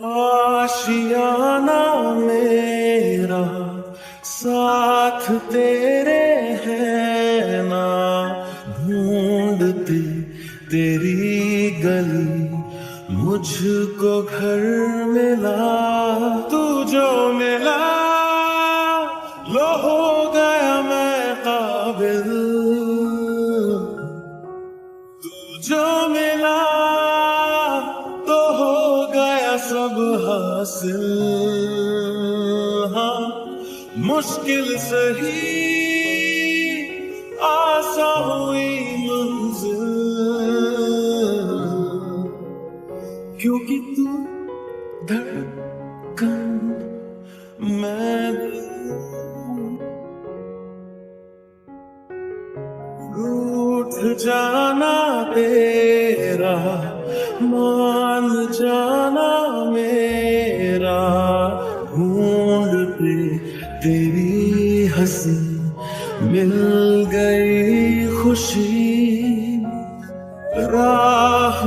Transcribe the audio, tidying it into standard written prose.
आशियाना मेरा साथ तेरे है ना, ढूंढती तेरी गली मुझको घर मिला। तू जो मिला लो हो गया मैं काबिल, तू जो मिला तो हो गया सब हासिल। हाँ मुश्किल सही आसा हुई मंजिल, क्योंकि तू धड़कन मैं रूठ जाना तेरा, मान जाना मेरा, ढूंढते तेरी हंसी मिल गई खुशी राह।